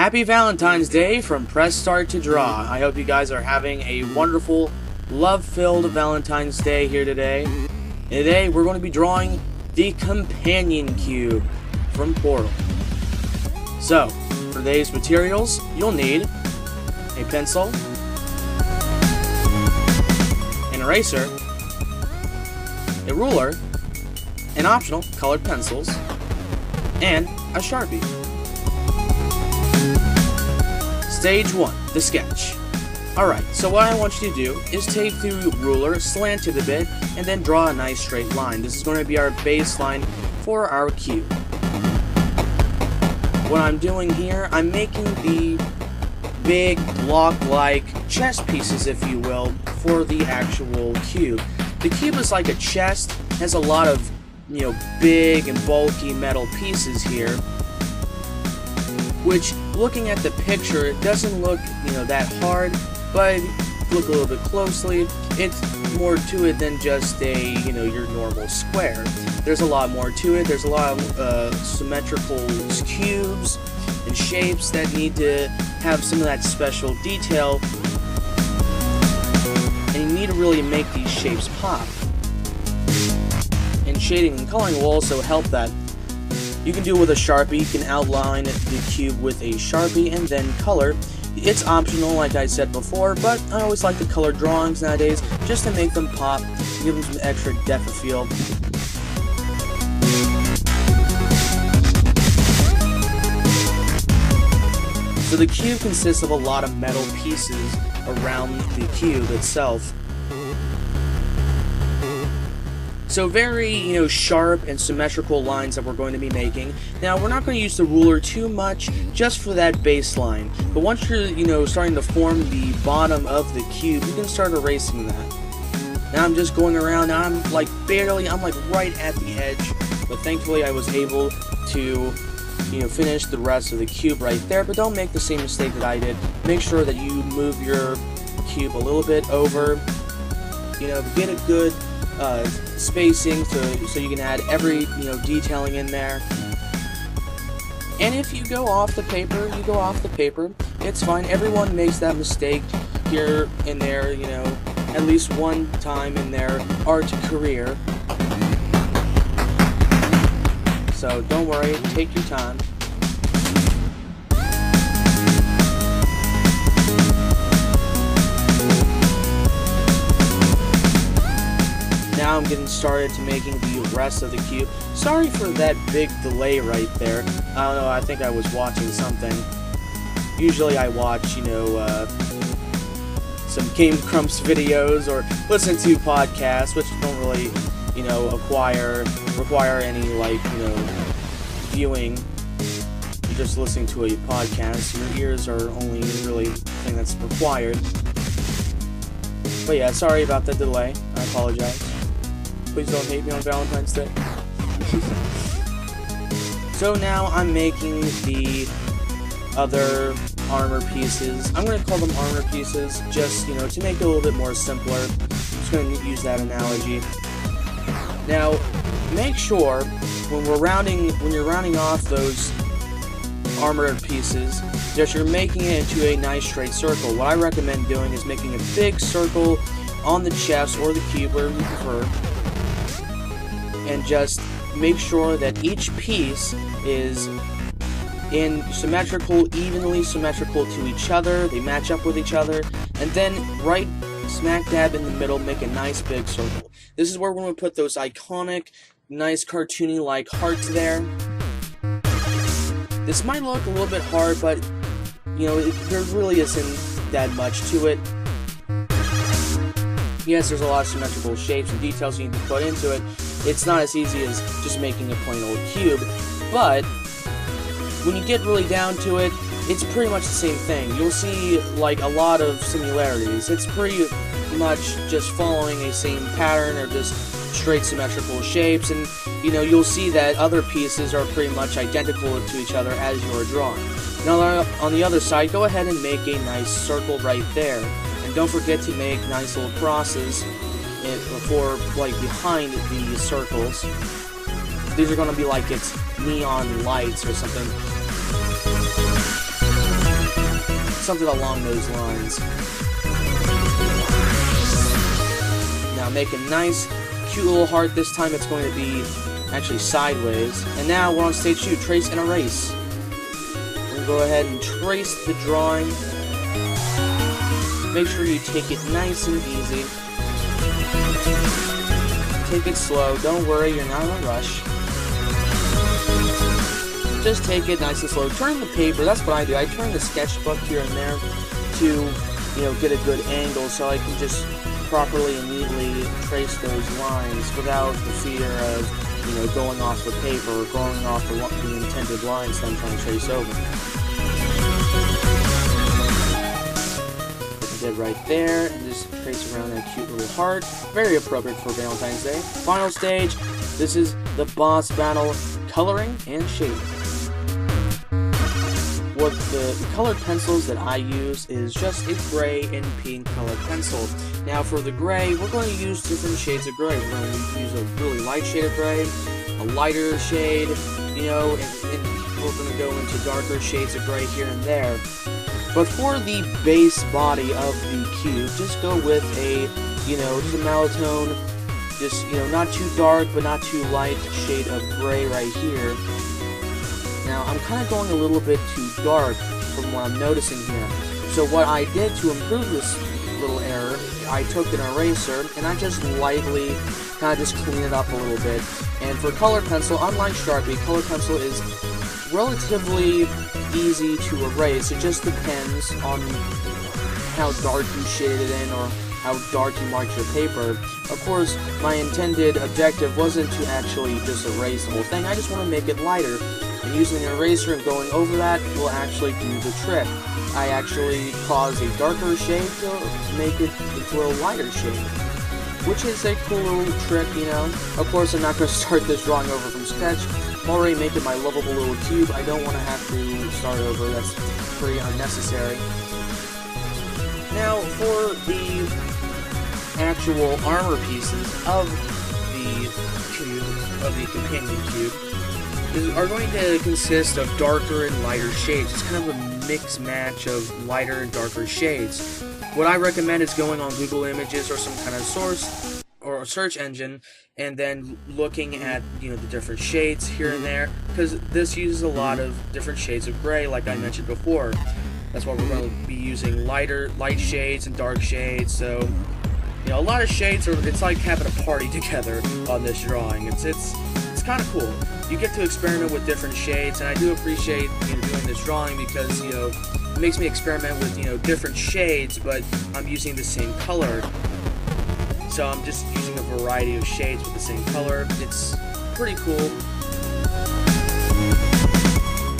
Happy Valentine's Day from Press Start to Draw. I hope you guys are having a wonderful, love-filled Valentine's Day here today. And today we're going to be drawing the Companion Cube from Portal. So, for today's materials, you'll need a pencil, an eraser, a ruler, an optional colored pencils, and a Sharpie. Stage 1, the sketch. Alright, so what I want you to do is take the ruler, slant it a bit, and then draw a nice straight line. This is going to be our baseline for our cube. What I'm doing here, I'm making the big block-like chess pieces, if you will, for the actual cube. The cube is like a chest, has a lot of, big and bulky metal pieces here, which, looking at the picture, it doesn't look, that hard, but if you look a little bit closely, it's more to it than just a, your normal square. There's a lot more to it. There's a lot of symmetrical cubes and shapes that need to have some of that special detail, and you need to really make these shapes pop. And shading and coloring will also help that. You can do it with a Sharpie. You can outline the cube with a Sharpie and then color. It's optional, like I said before, but I always like to color drawings nowadays just to make them pop, give them some extra depth of field. So the cube consists of a lot of metal pieces around the cube itself. So very, sharp and symmetrical lines that we're going to be making. Now, we're not going to use the ruler too much, just for that baseline. But once you're, starting to form the bottom of the cube, you can start erasing that. Now I'm just going around, now I'm like right at the edge. But thankfully I was able to, finish the rest of the cube right there. But don't make the same mistake that I did. Make sure that you move your cube a little bit over, get a good spacing so you can add every detailing in there. And if you go off the paper, you go off the paper. It's fine. Everyone makes that mistake here and there, at least one time in their art career. So don't worry, take your time. Now I'm getting started to making the rest of the cube. Sorry for that big delay right there. I don't know, I think I was watching something. Usually I watch, some Game Grumps videos or listen to podcasts, which don't really, require any, viewing. You're just listening to a podcast. Your ears are only really the thing that's required. But yeah, sorry about the delay. I apologize. Please don't hate me on Valentine's Day. So now I'm making the other armor pieces. I'm going to call them armor pieces just, to make it a little bit more simpler. I'm just going to use that analogy. Now, make sure when you're rounding off those armor pieces, that you're making it into a nice straight circle. What I recommend doing is making a big circle on the chest or the cube, whatever you prefer. And just make sure that each piece is evenly symmetrical to each other. They match up with each other. And then right smack dab in the middle, make a nice big circle. This is where we're going to put those iconic, nice cartoony-like hearts there. This might look a little bit hard, but, there really isn't that much to it. Yes, there's a lot of symmetrical shapes and details you need to put into it. It's not as easy as just making a plain old cube, but when you get really down to it, it's pretty much the same thing. You'll see, a lot of similarities. It's pretty much just following a same pattern or just straight symmetrical shapes, and, you'll see that other pieces are pretty much identical to each other as you're drawing. Now, on the other side, go ahead and make a nice circle right there. And don't forget to make nice little crosses behind the circles. These are going to be like it's neon lights or something. something along those lines. Now make a nice, cute little heart. This time it's going to be actually sideways. And now we're on stage 2, trace and erase. We're going to go ahead and trace the drawing. Make sure you take it nice and easy. Take it slow. Don't worry, you're not in a rush. Just take it nice and slow. Turn the paper. That's what I do. I turn the sketchbook here and there to, get a good angle so I can just properly and neatly trace those lines without the fear of, going off the paper or going off the intended lines that I'm trying to trace over. Right there, and just trace around that cute little heart. Very appropriate for Valentine's Day. Final stage, this is the boss battle, coloring and shading. What the colored pencils that I use is just a gray and pink colored pencil. Now for the gray, we're going to use different shades of gray. We're going to use a really light shade of gray, a lighter shade, and we're going to go into darker shades of gray here and there. But for the base body of the cube, just go with a, just a Maltone, just, not too dark but not too light shade of gray right here. Now, I'm kind of going a little bit too dark from what I'm noticing here. So what I did to improve this little error, I took an eraser and I just lightly kind of just clean it up a little bit. And for color pencil, unlike Sharpie, color pencil is relatively easy to erase. It just depends on how dark you shaded it in or how dark you marked your paper. Of course, my intended objective wasn't to actually just erase the whole thing. I just want to make it lighter. And using an eraser and going over that will actually do the trick. I actually cause a darker shade to make it into a lighter shade, which is a cool little trick, Of course, I'm not going to start this drawing over from scratch. I'm already making my lovable little cube. I don't want to have to start over. That's pretty unnecessary. Now, for the actual armor pieces of the cube, of the companion cube, are going to consist of darker and lighter shades. It's kind of a mix match of lighter and darker shades. What I recommend is going on Google Images or some kind of source or search engine and then looking at the different shades here and there, because this uses a lot of different shades of gray, like I mentioned before. That's why we're going to be using light shades and dark shades. So a lot of shades it's like having a party together on this drawing. It's kind of cool. You get to experiment with different shades, and I do appreciate doing this drawing because it makes me experiment with different shades, but I'm using the same color. So I'm just using a variety of shades with the same color. It's pretty cool.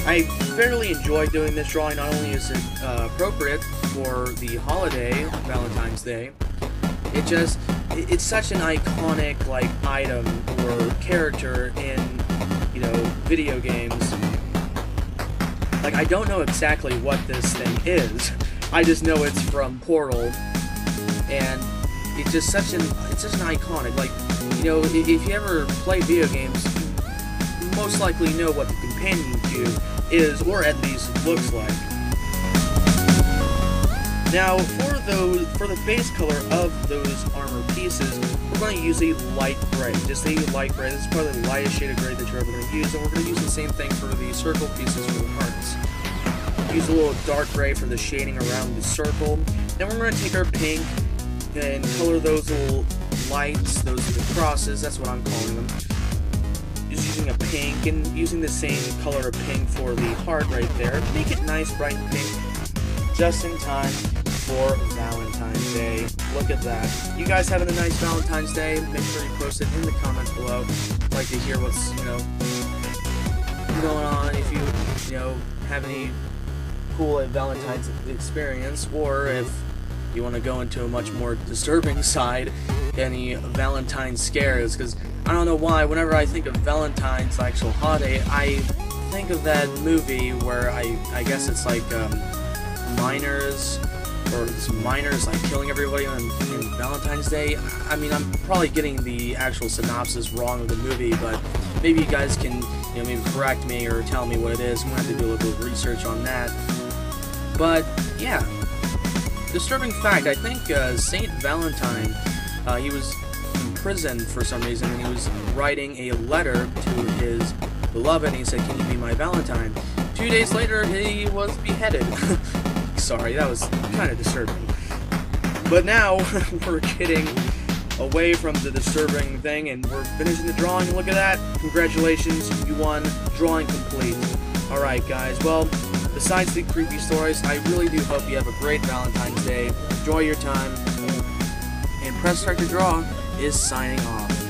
I fairly enjoy doing this drawing. Not only is it appropriate for the holiday, Valentine's Day, it's such an iconic item or character in video games. I don't know exactly what this thing is. I just know it's from Portal, and it's just such an iconic. If you ever play video games, you most likely know what the companion cube is, or at least looks like. Now, for the base color of those armor pieces, we're going to use a light gray. Just a light gray. This is probably the lightest shade of gray that you're ever going to use, and we're going to use the same thing for the circle pieces for the hearts. Use a little dark gray for the shading around the circle. Then we're going to take our pink and color those little lights. Those are the crosses. That's what I'm calling them. Just using a pink and using the same color of pink for the heart right there. Make it nice, bright pink, just in time for Valentine's Day. Look at that. You guys having a nice Valentine's Day? Make sure you post it in the comments below. I'd like to hear what's, going on, if you have any cool Valentine's experience, or if you want to go into a much more disturbing side, any Valentine's scares, because I don't know why, whenever I think of Valentine's, the actual holiday, I think of that movie where I guess it's miners, or some miners killing everybody on Valentine's Day. I mean, I'm probably getting the actual synopsis wrong of the movie, but maybe you guys can maybe correct me or tell me what it is. I'm gonna have to do a little research on that. But yeah, disturbing fact. I think Saint Valentine, he was in prison for some reason, and he was writing a letter to his beloved, and he said, "Can you be my Valentine?" 2 days later, he was beheaded. Sorry, that was kind of disturbing. But now we're getting away from the disturbing thing, and we're finishing the drawing. Look at that! Congratulations, you won. Drawing complete. Alright guys, well, besides the creepy stories, I really do hope you have a great Valentine's Day. Enjoy your time. And Press Start to Draw is signing off.